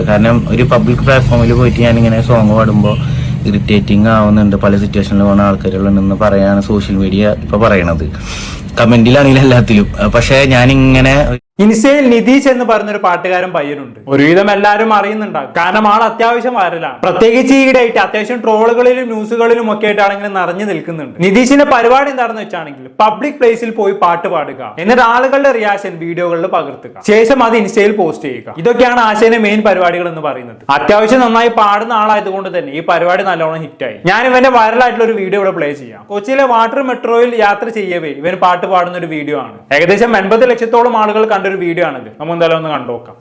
കാരണം ഒരു പബ്ലിക് പ്ലാറ്റ്ഫോമിൽ പോയിട്ട് ഞാനിങ്ങനെ സോങ് പാടുമ്പോൾ ഇറിറ്റേറ്റിംഗ് ആവുന്നുണ്ട്, പല സിറ്റുവേഷനിൽ പോകുന്ന ആൾക്കാരുകളുണ്ടെന്ന് പറയാണ് സോഷ്യൽ മീഡിയ ഇപ്പൊ പറയണത്, കമന്റിലാണെങ്കിലും എല്ലാത്തിലും. പക്ഷെ ഞാനിങ്ങനെ ഇൻസ്റ്റയിൽ നിതീഷ് എന്ന് പറഞ്ഞൊരു പാട്ടുകാരൻ പയ്യനുണ്ട്. ഒരുവിധം എല്ലാവരും അറിയുന്നുണ്ടാകും, കാരണം ആൾ അത്യാവശ്യം വൈറലാണ്. പ്രത്യേകിച്ച് ഈയിടെയായിട്ട് അത്യാവശ്യം ട്രോളുകളിലും ന്യൂസുകളിലും ഒക്കെ ആയിട്ടാണെങ്കിൽ നിറഞ്ഞു നിൽക്കുന്നുണ്ട്. നിതീഷിന്റെ പരിപാടി എന്താണെന്ന് വെച്ചാണെങ്കിൽ പബ്ലിക് പ്ലേസിൽ പോയി പാട്ട് പാടുക, എന്നിട്ട് ആളുകളുടെ റിയാക്ഷൻ വീഡിയോകളിൽ പകർത്തുക, ശേഷം അത് ഇൻസ്റ്റയിൽ പോസ്റ്റ് ചെയ്യുക. ഇതൊക്കെയാണ് ആശയുടെ മെയിൻ പരിപാടികൾ എന്ന് പറയുന്നത്. അത്യാവശ്യം നന്നായി പാടുന്ന ആളായതുകൊണ്ട് തന്നെ ഈ പരിപാടി നല്ലോണം ഹിറ്റായി. ഞാൻ ഇവന്റെ വൈറലായിട്ടുള്ള ഒരു വീഡിയോ ഇവിടെ പ്ലേ ചെയ്യാം. കൊച്ചിയിലെ വാട്ടർ മെട്രോയിൽ യാത്ര ചെയ്യവേ ഇവൻ പാട്ട് പാടുന്ന ഒരു വീഡിയോ ആണ്. ഏകദേശം 80 ലക്ഷത്തോളം ആളുകൾ ഒരു വീഡിയോ ആണിത്. നമ്മൾ എന്തായാലും ഒന്ന് കണ്ടോക്കാം.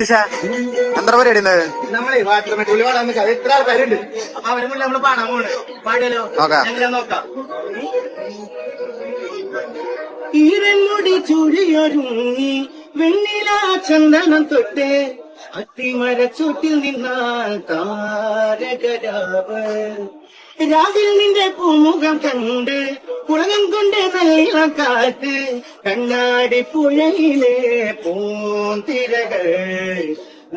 ഈരൻമുടി ചുഴിയൊരുങ്ങി വെണ്ണില ചന്ദനം തൊട്ട് അത്തിമര ചുറ്റിൽ നിന്നാൽ താരകരാവ് രാവിൽ നിന്റെ പൂമുഖം കണ്ട് പുളകം കൊണ്ട് നല്ല കാറ്റ് കണ്ണാടി പുഴയിലെ പൂന്തിരകൾ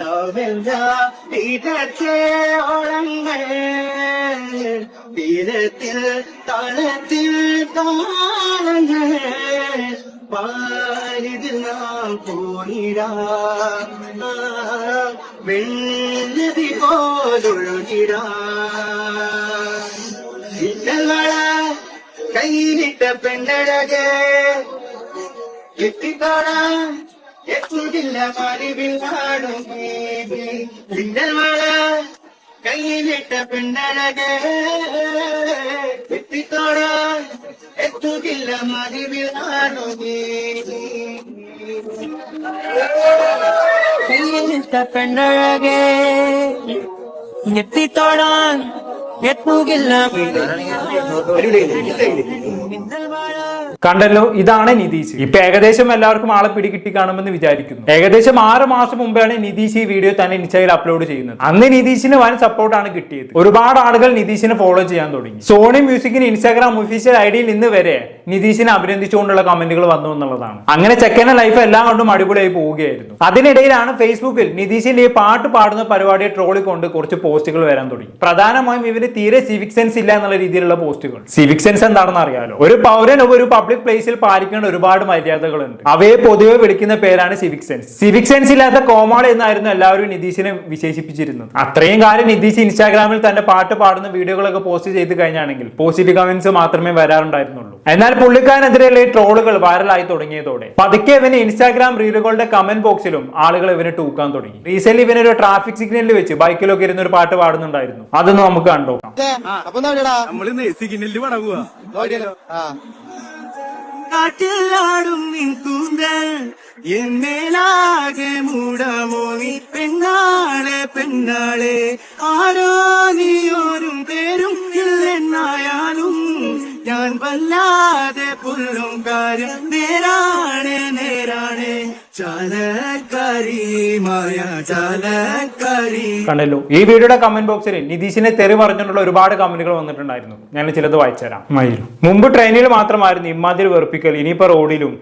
നാമെല്ലാം തീരത്തെ ഓളങ്ങൾ തീരത്തിൽ താളത്തിൽ താളങ്ങൾ പാരിതിൽ നാം പോയിടാം വെണ്ണതി പോലൊഴുകിടാം കൈയിലിട്ട പെണ്ണഴകെ എത്തിത്തോടാൻ എത്തുകില്ല മറിവിൽ നാടും കൈയിലിട്ട പെണ്ണഴകെ എത്തിത്തോടാൻ എത്തുകില്ല മറിവിൽ നാടും കൈയിലിട്ട പെണ്ണഴകെ എത്തിത്തോടാൻ കണ്ടല്ലോ, ഇതാണ് നിതീഷ്. ഇപ്പൊ ഏകദേശം എല്ലാവർക്കും ആളെ പിടികിട്ടി കാണുമെന്ന് വിചാരിക്കുന്നു. ഏകദേശം 6 മാസം മുമ്പാണ് നിതീഷ് ഈ വീഡിയോ തന്നെ ഇൻസ്റ്റയിൽ അപ്ലോഡ് ചെയ്യുന്നത്. അന്ന് നിതീഷിന് വൻ സപ്പോർട്ടാണ് കിട്ടിയത്. ഒരുപാട് ആളുകൾ നിതീഷിനെ ഫോളോ ചെയ്യാൻ തുടങ്ങി. സോണി മ്യൂസിക്കിന് ഇൻസ്റ്റാഗ്രാം ഒഫീഷ്യൽ ഐഡിയിൽ ഇന്ന് വരെ നിതീഷിനെ അഭിനന്ദിച്ചുകൊണ്ടുള്ള കമന്റുകൾ വന്നു എന്നുള്ളതാണ്. അങ്ങനെ ചെക്കന്റെ ലൈഫ് എല്ലാം കൊണ്ടും അടിപൊളിയായി പോവുകയായിരുന്നു. അതിനിടയിലാണ് ഫേസ്ബുക്കിൽ നിതീഷിന്റെ ഈ പാട്ട് പാടുന്ന പരിപാടിയെ ട്രോളിക്കൊണ്ട് കുറച്ച് പോസ്റ്റുകൾ വരാൻ തുടങ്ങി. പ്രധാനമായും ഇവന് തീരെ സിവിക് സെൻസ് ഇല്ല എന്നുള്ള രീതിയിലുള്ള പോസ്റ്റുകൾ. സിവിക് സെൻസ് എന്താണെന്ന് അറിയാലോ. ഒരു പൗരൻ ഒരു പബ്ലിക് പ്ലേസിൽ പാലിക്കേണ്ട ഒരുപാട് മര്യാദകളുണ്ട്. അവയെ പൊതുവെ വിളിക്കുന്ന പേരാണ് സിവിക് സെൻസ്. സിവിക് സെൻസ് ഇല്ലാത്ത കോമാളി എന്നായിരുന്നു എല്ലാവരും നിതീഷിനെ വിശേഷിപ്പിച്ചിരുന്നത്. അത്രയും കാലം നിതീഷ് ഇൻസ്റ്റാഗ്രാമിൽ തന്റെ പാട്ട് പാടുന്ന വീഡിയോകളൊക്കെ പോസ്റ്റ് ചെയ്ത് കഴിഞ്ഞാണെങ്കിൽ പോസിറ്റീവ് കമന്റ്സ് മാത്രമേ വരാറുണ്ടായിരുന്നുള്ളൂ. എന്നാൽ പുള്ളിക്കാരനെതിരെയുള്ള ഈ ട്രോളുകൾ വൈറലായി തുടങ്ങിയതോടെ പതുക്കെ ഇവന് ഇൻസ്റ്റാഗ്രാം റീലുകളുടെ കമന്റ് ബോക്സിലും ആളുകൾ ഇവനെ ടൂക്കാൻ തുടങ്ങി. റീസെന്റ് ഇവനൊരു ട്രാഫിക് സിഗ്നലിൽ വെച്ച് ബൈക്കിലൊക്കെ ഇരുന്ന് ഒരു പാട്ട് പാടുന്നുണ്ടായിരുന്നു. അതൊന്നും നമുക്ക് കണ്ടോ. കാട്ടിലാടും നിൻ കൂന്തൽ എന്നേലാകെ മൂടമോ നീ പെണ്ണാളെ പെണ്ണാളെ ആരോ നീയോരും പേരും ഇല്ലെന്നായാലും ഞാൻ വല്ലാതെ പുല്ലും കാര്യം നേരാണ് നേരാണ് ചാലക്കാരി മായ ചാലക്കാരി. കണ്ടല്ലോ, ഈ വീഡിയോയുടെ കമന്റ് ബോക്സിൽ നിതീഷിനെ തെറി പറഞ്ഞിട്ടുള്ള ഒരുപാട് കമന്റുകൾ വന്നിട്ടുണ്ടായിരുന്നു. ഞാൻ ചിലത് വായിച്ചുതരാം. മുമ്പ് ട്രെയിനിൽ മാത്രമായിരുന്നു ഇമാതിരി വെറുപ്പിക്കൽ, ഇനിയിപ്പോ റോഡിലും.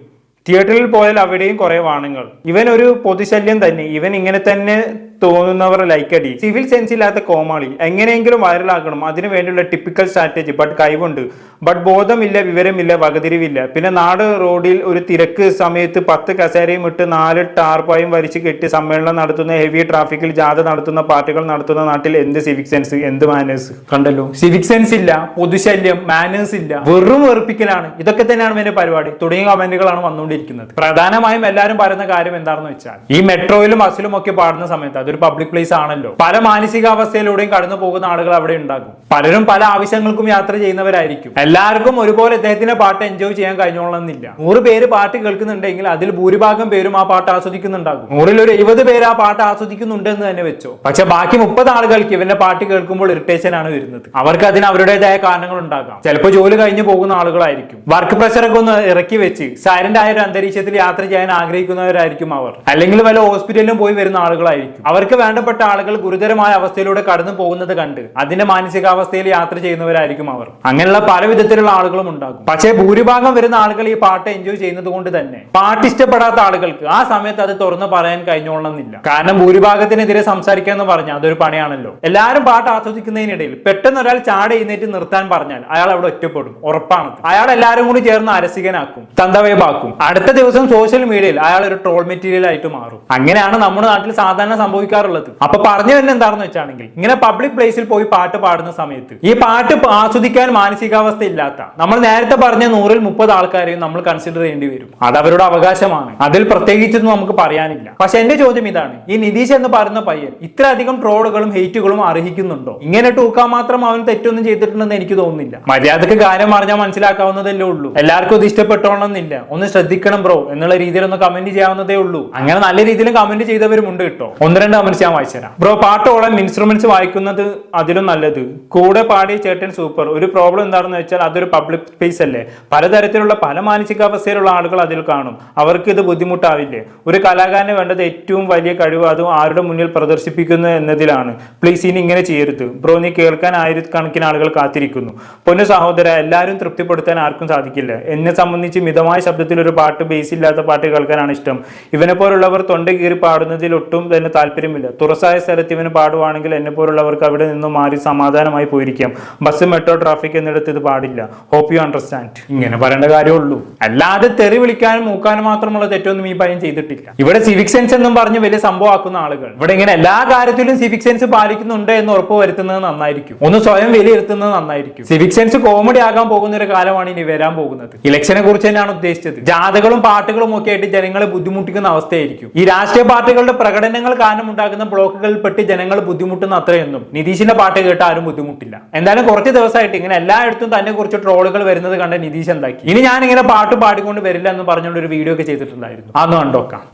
തിയേറ്ററിൽ പോയാൽ അവിടെയും കുറെ വാണങ്ങൾ. ഇവൻ ഒരു പൊതുശല്യം തന്നെ. ഇവൻ ഇങ്ങനെ തന്നെ തോന്നുന്നവർ ലൈക്കടി. സിവിൽ സെൻസ് ഇല്ലാത്ത കോമാളി. എങ്ങനെയെങ്കിലും വൈറലാക്കണം, അതിനു വേണ്ടിയുള്ള ടിപ്പിക്കൽ സ്ട്രാറ്റജി. ബട്ട് കൈവുണ്ട്, ബട്ട് ബോധമില്ല, വിവരമില്ല, വകതിരിവില്ല. പിന്നെ നാട് റോഡിൽ ഒരു തിരക്ക് സമയത്ത് 10 കസേരയും ഇട്ട് 4 ടാർപ്പായും വരിച്ച് കെട്ടി സമ്മേളനം നടത്തുന്ന, ഹെവി ട്രാഫിക്കിൽ ജാഥ നടത്തുന്ന, പാർട്ടികൾ നടത്തുന്ന നാട്ടിൽ എന്ത് സിവിക് സെൻസ്, എന്ത് മാനേഴ്സ്. കണ്ടല്ലോ, സിവിക് സെൻസ് ഇല്ല, പൊതുശല്യം, മാനേഴ്സ് ഇല്ല, വെറും വെറുപ്പിക്കലാണ്. ഇതൊക്കെ തന്നെയാണ് എന്റെ പരിപാടി തുടങ്ങിയ കമന്റുകളാണ് വന്നുകൊണ്ടിരിക്കുന്നത്. പ്രധാനമായും എല്ലാവരും പറയുന്ന കാര്യം എന്താണെന്ന് വെച്ചാൽ ഈ മെട്രോയിലും ബസ്സിലും ഒക്കെ പാടുന്ന സമയത്ത് അതൊരു പബ്ലിക് പ്ലേസ് ആണല്ലോ. പല മാനസികാവസ്ഥയിലൂടെയും കടന്നു പോകുന്ന ആളുകൾ അവിടെ ഉണ്ടാകും. പലരും പല ആവശ്യങ്ങൾക്കും യാത്ര ചെയ്യുന്നവരായിരിക്കും. എല്ലാവർക്കും ഒരുപോലെ ഇദ്ദേഹത്തിന്റെ പാട്ട് എൻജോയ് ചെയ്യാൻ കഴിഞ്ഞോളണമെന്നില്ല. 100 പേര് പാട്ട് കേൾക്കുന്നുണ്ടെങ്കിൽ അതിൽ ഭൂരിഭാഗം പേരും ആ പാട്ട് ആസ്വദിക്കുന്നുണ്ടാകും. 100-ൽ ഒരു 20 പേര് ആ പാട്ട് ആസ്വദിക്കുന്നുണ്ടെന്ന് തന്നെ വെച്ചോ. പക്ഷെ ബാക്കി 30 ആളുകൾക്ക് ഇവന്റെ പാട്ട് കേൾക്കുമ്പോൾ ഇറിറ്റേഷൻ ആണ് വരുന്നത്. അവർക്ക് അതിന് അവരുടേതായ കാരണങ്ങൾ ഉണ്ടാകാം. ചിലപ്പോൾ ജോലി കഴിഞ്ഞ് പോകുന്ന ആളുകളായിരിക്കും. വർക്ക് പ്രഷറൊക്കെ ഒന്ന് ഇറക്കി വെച്ച് സൈലന്റ് ആയ ഒരു അന്തരീക്ഷത്തിൽ യാത്ര ചെയ്യാൻ ആഗ്രഹിക്കുന്നവരായിരിക്കും അവർ. അല്ലെങ്കിൽ വല്ല ഹോസ്പിറ്റലിലും പോയി വരുന്ന ആളുകളായിരിക്കും. അവർക്ക് വേണ്ടപ്പെട്ട ആളുകൾ ഗുരുതരമായ അവസ്ഥയിലൂടെ കടന്നു പോകുന്നത് കണ്ട് അതിന്റെ മാനസികാവസ്ഥയിൽ യാത്ര ചെയ്യുന്നവരായിരിക്കും അവർ. അങ്ങനെയുള്ള പല വിധത്തിലുള്ള ആളുകളും ഉണ്ടാകും. പക്ഷേ ഭൂരിഭാഗം വരുന്ന ആളുകൾ ഈ പാട്ട് എൻജോയ് ചെയ്യുന്നത് കൊണ്ട് തന്നെ പാട്ട് ഇഷ്ടപ്പെടാത്ത ആളുകൾക്ക് ആ സമയത്ത് അത് തുറന്ന് പറയാൻ കഴിഞ്ഞോളണമെന്നില്ല. കാരണം ഭൂരിഭാഗത്തിനെതിരെ സംസാരിക്കുക എന്ന് പറഞ്ഞാൽ അതൊരു പണിയാണല്ലോ. എല്ലാവരും പാട്ട് ആസ്വദിക്കുന്നതിനിടയിൽ പെട്ടെന്ന് ഒരാൾ ചാടി എഴുന്നേറ്റ് നിർത്താൻ പറഞ്ഞാൽ അയാൾ അവിടെ ഒറ്റപ്പെടും, ഉറപ്പാണ്. അയാൾ എല്ലാവരും കൂടി ചേർന്ന് അരസികനാക്കും, തന്തവൈബാക്കും. അടുത്ത ദിവസം സോഷ്യൽ മീഡിയയിൽ അയാൾ ഒരു ട്രോൾ മെറ്റീരിയൽ ആയിട്ട് മാറും. അങ്ങനെയാണ് നമ്മുടെ നാട്ടിൽ സാധാരണ സംഭവിക്കാറുള്ളത്. അപ്പൊ പറഞ്ഞു തന്നെ എന്താണെന്ന് വെച്ചാണെങ്കിൽ, ഇങ്ങനെ പബ്ലിക് പ്ലേസിൽ പോയി പാട്ട് പാടുന്ന സമയത്ത് ഈ പാട്ട് ആസ്വദിക്കാൻ മാനസികാവസ്ഥ ഇല്ലാത്ത നമ്മൾ നേരത്തെ പറഞ്ഞ 100-ൽ 30 ആൾക്കാരെയും നമ്മൾ കൺസിഡർ ചെയ്യേണ്ടി വരും. അത് അവരുടെ അവകാശമാണ്, അതിൽ പ്രത്യേകിച്ചൊന്നും നമുക്ക് പറയാനില്ല. പക്ഷെ എന്റെ ചോദ്യം ഇതാണ്, ഈ നിതീഷ് എന്ന് പറയുന്ന പയ്യൻ ഇത്രയധികം ട്രോളുകളും ഹെയ്റ്റുകളും അർഹിക്കുന്നുണ്ടോ? ഇങ്ങനെ ടൂക്കാൻ മാത്രം അവൻ തെറ്റൊന്നും ചെയ്തിട്ടുണ്ടെന്ന് എനിക്ക് തോന്നുന്നില്ല. മര്യാദക്ക് കാര്യം പറഞ്ഞാൽ മനസ്സിലാക്കാവുന്നതല്ലേ ഉള്ളൂ. എല്ലാവർക്കും ഇത് ഇഷ്ടപ്പെട്ടോണമെന്നില്ല. ഒന്ന് ശ്രദ്ധിക്കണം ബ്രോ എന്നുള്ള രീതിയിൽ ഒന്ന് കമന്റ് ചെയ്യാവുന്നതേ ഉള്ളൂ. അങ്ങനെ നല്ല രീതിയിൽ കമന്റ് ചെയ്തവരുമുണ്ട് കേട്ടോ. 1-2 കമന്റ്സ് ഞാൻ വായിച്ചുതരാം. ബ്രോ പാട്ടോളം ഇൻസ്ട്രുമെന്റ്സ് വായിക്കുന്നത് അതിലും നല്ലത്. കൂടെ പാടിയ ചേട്ടൻ സൂപ്പർ. ഒരു പ്രോബ്ലം എന്താണെന്ന് വെച്ചാൽ അതൊരു പബ്ലിക് സ്പേസ് അല്ലേ, പലതരത്തിലുള്ള പല മാനസികാവസ്ഥയിലുള്ള ആളുകൾ അതിൽ കാണും. അവർക്ക് ഇത് ബുദ്ധിമുട്ടാവില്ലേ? ഒരു കലാകാരന് വേണ്ടത് ഏറ്റവും വലിയ കഴിവ് അതും ആരുടെ മുന്നിൽ പ്രദർശിപ്പിക്കുന്നു എന്നതിലാണ്. പ്ലീസ് ഇനി ഇങ്ങനെ ചെയ്യരുത് ബ്രോ. നീ കേൾക്കാൻ ആയിരക്കണക്കിന് ആളുകൾ കാത്തിരിക്കുന്നു. പൊന്നു സഹോദര, എല്ലാവരും തൃപ്തിപ്പെടുത്താൻ ആർക്കും സാധിക്കില്ല. എന്നെ സംബന്ധിച്ച് മിതമായ ശബ്ദത്തിൽ ഒരു പാട്ട്, ബേസ് ഇല്ലാത്ത പാട്ട് കേൾക്കാനാണ് ഇഷ്ടം. ഇവനെ പോലുള്ളവർ തൊണ്ട കീറി പാടുന്നതിൽ ഒട്ടും തന്നെ താല്പര്യമില്ല. തുറസായ സ്ഥലത്ത് ഇവന് പാടുവാണെങ്കിൽ എന്നെ പോലുള്ളവർക്ക് അവിടെ നിന്നും മാറി സമാധാനമായി പോയിരിക്കാം. ബസ്, മെട്രോ, ട്രാഫിക് എന്നിടത്ത് ഇത് പാടില്ല. Hope you understand. ഇങ്ങനെ പറയേണ്ട കാര്യമുള്ളൂ. അല്ലാതെ തെറി വിളിക്കാനും മൂക്കാനും മാത്രമുള്ള തെറ്റൊന്നും ഈ പയ്യൻ ചെയ്തിട്ടില്ല. ഇവിടെ സിവിക് സെൻസ് എന്നും പറഞ്ഞ് വലിയ സംഭവമാക്കുന്ന ആളുകൾ ഇവിടെ ഇങ്ങനെ എല്ലാ കാര്യത്തിലും സിവിക് സെൻസ് പാലിക്കുന്നുണ്ട് എന്ന് ഉറപ്പ് വരുത്തുന്നത് നന്നായിരിക്കും. ഒന്ന് സ്വയം വിലയിരുത്തുന്നത് നന്നായിരിക്കും. സിവിക് സെൻസ് കോമഡി ആകാൻ പോകുന്ന ഒരു കാലമാണ് ഇനി വരാൻ പോകുന്നത്. ഇലക്ഷനെ കുറിച്ച് തന്നെയാണ് ഉദ്ദേശിച്ചത്. ജാഥകളും പാട്ടുകളും ഒക്കെ ആയിട്ട് ജനങ്ങളെ ബുദ്ധിമുട്ടിക്കുന്ന അവസ്ഥയായിരിക്കും. ഈ രാഷ്ട്രീയ പാർട്ടികളുടെ പ്രകടനങ്ങൾ കാരണം ഉണ്ടാകുന്ന ബ്ലോക്കുകളിൽ പെട്ട് ജനങ്ങൾ ബുദ്ധിമുട്ടുന്ന അത്രയൊന്നും നിതീഷിന്റെ പാട്ട് കേട്ട് ആരും ബുദ്ധിമുട്ടില്ല. എന്തായാലും കുറച്ച് ദിവസമായിട്ട് ഇങ്ങനെ എല്ലായിടത്തും തന്നെ കുറിച്ച് ട്രോളുകൾ വരുന്നത് കണ്ട നിതീഷ് എന്താക്കി, ഇനി ഞാൻ ഇങ്ങനെ പാട്ട് പാടിക്കൊണ്ട് വരില്ല എന്ന് പറഞ്ഞുകൊണ്ട് ഒരു വീഡിയോ ഒക്കെ ചെയ്തിട്ടുണ്ടായിരുന്നു. അതൊന്ന് കണ്ടോക്കാം.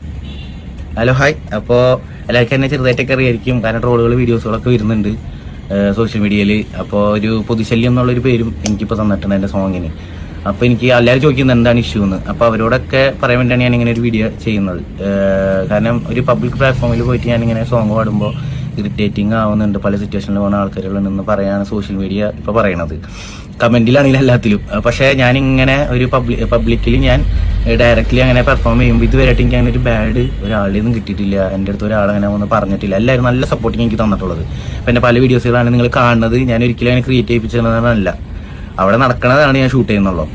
Hello hi. അപ്പോൾ എല്ലാവർക്കും എന്നെ ചെറുതായിട്ടൊക്കെ അറിയായിരിക്കും, കാരണം ട്രോളുകൾ വീഡിയോസുകളൊക്കെ വരുന്നുണ്ട് സോഷ്യൽ മീഡിയയിൽ. അപ്പോൾ ഒരു പൊതുശല്യം എന്നുള്ളൊരു പേരും എനിക്കിപ്പോൾ തന്നിട്ടുണ്ട് എൻ്റെ സോങ്ങിന്. അപ്പോൾ എനിക്ക് എല്ലാവരും ചോദിക്കുന്നത് എന്താണ് ഇഷ്യൂ എന്ന്. അപ്പോൾ അവരോടൊക്കെ പറയാൻ വേണ്ടിയാണ് ഞാനിങ്ങനെ ഒരു വീഡിയോ ചെയ്യുന്നത്. കാരണം ഒരു പബ്ലിക് പ്ലാറ്റ്ഫോമിൽ പോയിട്ട് ഞാനിങ്ങനെ സോങ് പാടുമ്പോൾ ഇറിറ്റേറ്റിംഗ് ആവുന്നുണ്ട്, പല സിറ്റുവേഷനിൽ പോകുന്ന ആൾക്കാരുണ്ടെന്ന് പറയാണ് സോഷ്യൽ മീഡിയ ഇപ്പോൾ പറയണത്. കമന്റിലാണെങ്കിലും എല്ലാത്തിലും. പക്ഷേ ഞാനിങ്ങനെ ഒരു പബ്ലിക്കലി ഞാൻ ഡയറക്റ്റ്ലി അങ്ങനെ പെർഫോം ചെയ്യുമ്പോൾ ഇതുവരെയായിട്ട് എനിക്ക് അങ്ങനെ ഒരു ബാഡ് ഒരാളുടെ ഒന്നും കിട്ടിയിട്ടില്ല. എൻ്റെ അടുത്ത് ഒരാളങ്ങനെ ഒന്നും പറഞ്ഞിട്ടില്ല. എല്ലാവരും നല്ല സപ്പോർട്ടിങ് എനിക്ക് തന്നിട്ടുള്ളത്. അപ്പോൾ എൻ്റെ പല വീഡിയോസുകളാണ് നിങ്ങൾ കാണുന്നത്. ഞാൻ ഒരിക്കലും അങ്ങനെ ക്രിയേറ്റ് ചെയ്യിപ്പിച്ചതെന്നല്ല, അവിടെ നടക്കണതാണ് ഞാൻ ഷൂട്ട് ചെയ്യുന്നുള്ളൂ.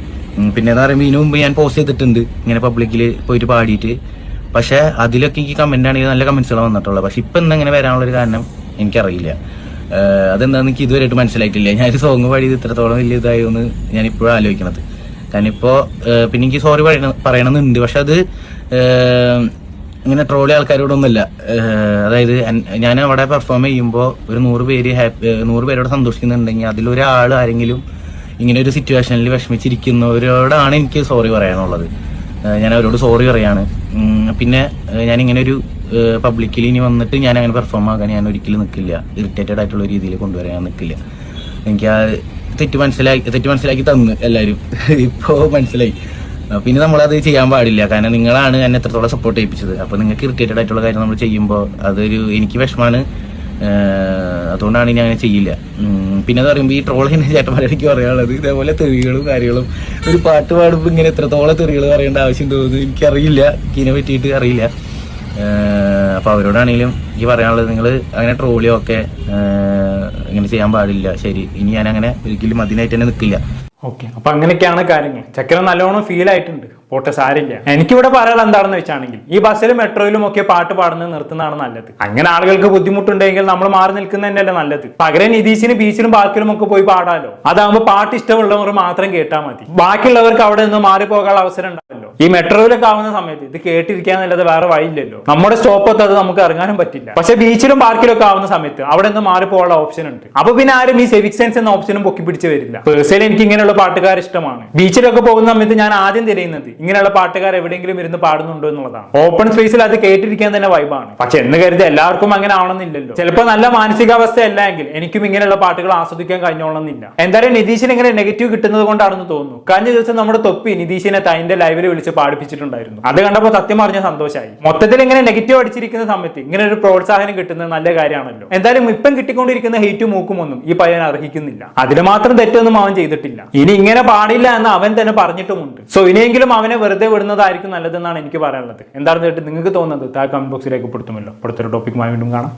പിന്നെ എന്ന് പറയുമ്പോൾ ഇതിനു മുമ്പ് ഞാൻ പോസ്റ്റ് ചെയ്തിട്ടുണ്ട് ഇങ്ങനെ പബ്ലിക്കിൽ പോയിട്ട് പാടിയിട്ട്. പക്ഷേ അതിലൊക്കെ എനിക്ക് കമന്റ് ആണെങ്കിൽ നല്ല കമന്റ്സുകൾ വന്നിട്ടുള്ളത്. പക്ഷെ ഇപ്പം ഇന്നെങ്ങനെ വരാനുള്ളൊരു കാരണം എനിക്കറിയില്ല. അതെന്താണെന്ന് എനിക്ക് ഇതുവരെയായിട്ട് മനസ്സിലായിട്ടില്ല. ഞാനൊരു സോങ് പാടിയത് ഇത്രത്തോളം വലിയ ഇതായോന്ന് ഞാനിപ്പോഴും ആലോചിക്കണത്. കാരണം ഇപ്പോൾ പിന്നെ എനിക്ക് സോറി പറയണമെന്നുണ്ട്. പക്ഷെ അത് ഇങ്ങനെ ട്രോളി ആൾക്കാരോടൊന്നുമില്ല. അതായത് ഞാൻ അവിടെ പെർഫോം ചെയ്യുമ്പോൾ ഒരു 100 പേരോട് സന്തോഷിക്കുന്നുണ്ടെങ്കിൽ അതിലൊരാൾ ആരെങ്കിലും ഇങ്ങനെ ഒരു സിറ്റുവേഷനിൽ വിഷമിച്ചിരിക്കുന്നവരോടാണ് എനിക്ക് സോറി പറയാനുള്ളത്. ഞാൻ അവരോട് സോറി പറയാണ്. പിന്നെ ഞാനിങ്ങനെ ഒരു പബ്ലിക്കലി ഇനി വന്നിട്ട് ഞാൻ അങ്ങനെ പെർഫോം ആക്കാൻ ഞാൻ ഒരിക്കലും നിൽക്കില്ല. ഇറിറ്റേറ്റഡ് ആയിട്ടുള്ള രീതിയിൽ കൊണ്ടുവരാൻ നിൽക്കില്ല. എനിക്ക് ആ തെറ്റ് മനസ്സിലാക്കി തന്നു എല്ലാവരും. ഇപ്പോൾ മനസ്സിലായി. പിന്നെ നമ്മളത് ചെയ്യാൻ പാടില്ല. കാരണം നിങ്ങളാണ് എന്നെ എത്രത്തോളം സപ്പോർട്ട് ചെയ്യിപ്പിച്ചത്. അപ്പോൾ നിങ്ങൾക്ക് ഇറിറ്റേറ്റഡ് ആയിട്ടുള്ള കാര്യം നമ്മൾ ചെയ്യുമ്പോൾ അതൊരു എനിക്ക് വിഷമാണ്. അതുകൊണ്ടാണ് ഞാൻ അങ്ങനെ ചെയ്യില്ല. പിന്നെ എന്ന് പറയുമ്പോൾ ഈ ട്രോൾ ചെയ്യുന്ന ചേട്ടന്മാരെനിക്ക് പറയാനുള്ളത് ഇതേപോലെ തെറികളും കാര്യങ്ങളും ഒരു പാട്ട് പാടുമ്പോൾ ഇങ്ങനെ എത്രത്തോളം തെറികൾ പറയേണ്ട ആവശ്യം തോന്നുന്നു എനിക്കറിയില്ല. ഇതിനെ പറ്റിയിട്ട് അറിയില്ല. അപ്പോൾ അവരോടാണെങ്കിലും എനിക്ക് പറയാനുള്ളത്, നിങ്ങൾ അങ്ങനെ ട്രോളിയോ ഒക്കെ ഇങ്ങനെ ചെയ്യാൻ പാടില്ല. ശരി, ഇനി ഞാൻ അങ്ങനെ ഒരിക്കലും അതിനായിട്ട് തന്നെ നിൽക്കില്ല. ഓക്കെ, അപ്പൊ അങ്ങനെയൊക്കെയാണ് കാര്യങ്ങൾ. ചക്കര നല്ലോണം ഫീൽ ആയിട്ടുണ്ട്. പോട്ടെ, സാരില്ല. എനിക്കിവിടെ പറയാൻ എന്താണെന്ന് വെച്ചാണെങ്കിൽ ഈ ബസ്സിലും മെട്രോയിലും ഒക്കെ പാട്ട് പാടുന്നത് നിർത്തുന്നതാണ് നല്ലത്. അങ്ങനെ ആളുകൾക്ക് ബുദ്ധിമുട്ടുണ്ടെങ്കിൽ നമ്മൾ മാറി നിൽക്കുന്നത് തന്നെയല്ലേ നല്ലത്. പകരം നിതീഷിന് ബീച്ചിലും പാർക്കിലും ഒക്കെ പോയി പാടാലോ. അതാകുമ്പോൾ പാട്ട് ഇഷ്ടമുള്ളവർ മാത്രം കേട്ടാൽ മതി. ബാക്കിയുള്ളവർക്ക് അവിടെ നിന്ന് മാറിപ്പോകാനുള്ള അവസരം ഉണ്ടാവല്ലോ. ഈ മെട്രോയിലൊക്കെ ആവുന്ന സമയത്ത് ഇത് കേട്ടിരിക്കാന്നല്ലാതെ വേറെ വഴിയില്ലല്ലോ. നമ്മുടെ സ്റ്റോപ്പ് അത് നമുക്ക് ഇറങ്ങാനും പറ്റില്ല. പക്ഷെ ബീച്ചിലും പാർക്കിലും ഒക്കെ ആവുന്ന സമയത്ത് അവിടെ നിന്ന് മാറിപ്പോകാനുള്ള ഓപ്ഷൻ ഉണ്ട്. അപ്പൊ പിന്നെ ആരും ഈ സിവിക് സെൻസ് എന്ന ഓപ്ഷനും പൊക്കി പിടിച്ച് വരില്ല. പേഴ്സണലി എനിക്ക് ഇങ്ങനെയുള്ള പാട്ടുകാർ ഇഷ്ടമാണ്. ബീച്ചിലൊക്കെ പോകുന്ന സമയത്ത് ഞാൻ ആദ്യം തിരയുന്നത് ഇങ്ങനെയുള്ള പാട്ടുകാർ എവിടെയെങ്കിലും ഇരുന്ന് പാടുന്നുണ്ടോ എന്നുള്ളതാണ്. ഓപ്പൺ സ്പേസിൽ അത് കേട്ടിരിക്കാൻ തന്നെ വൈബാണ്. പക്ഷെ എന്ന് കരുതി എല്ലാവർക്കും അങ്ങനെ ആവണമെന്നില്ലല്ലോ. ചിലപ്പോൾ നല്ല മാനസികാവസ്ഥ അല്ല എങ്കിൽ എനിക്കും ഇങ്ങനെയുള്ള പാട്ടുകൾ ആസ്വദിക്കാൻ കഴിഞ്ഞോളണമെന്നില്ല. എന്തായാലും നിതീഷിന് ഇങ്ങനെ നെഗറ്റീവ് കിട്ടുന്നത് കൊണ്ടാണെന്ന് തോന്നുന്നു. കഴിഞ്ഞ ദിവസം നമ്മുടെ തൊപ്പി നിതീഷിനെ തൈന്റെ ലൈവിൽ വിളിച്ച് പാടിപ്പിച്ചിട്ടുണ്ടായിരുന്നു. അത് കണ്ടപ്പോൾ സത്യം പറഞ്ഞ സന്തോഷമായി. മൊത്തത്തിൽ ഇങ്ങനെ നെഗറ്റീവ് അടിച്ചിരിക്കുന്ന സമയത്ത് ഇങ്ങനെ ഒരു പ്രോത്സാഹനം കിട്ടുന്നത് നല്ല കാര്യമാണല്ലോ. എന്തായാലും ഇപ്പം കിട്ടിക്കൊണ്ടിരിക്കുന്ന ഹെയ്റ്റും മൂക്കും ഒന്നും ഈ പയ്യൻ അർഹിക്കുന്നില്ല. അതിന് മാത്രം തെറ്റൊന്നും അവൻ ചെയ്തിട്ടില്ല. ഇനി ഇങ്ങനെ പാടില്ല എന്ന് അവൻ തന്നെ പറഞ്ഞിട്ടുമുണ്ട്. സോ ഇനിയെങ്കിലും അവനെ വെറുതെ വിടുന്നതായിരിക്കും നല്ലതെന്നാണ് എനിക്ക് പറയാനുള്ളത്. എന്താണെന്ന് കേട്ട് നിങ്ങൾക്ക് തോന്നുന്നത് താഴെ കമന്റ് ബോക്സിലേക്ക് പെടുത്തുമല്ലോ. അടുത്തൊരു ടോപ്പിക്കുമായി വീണ്ടും കാണാം.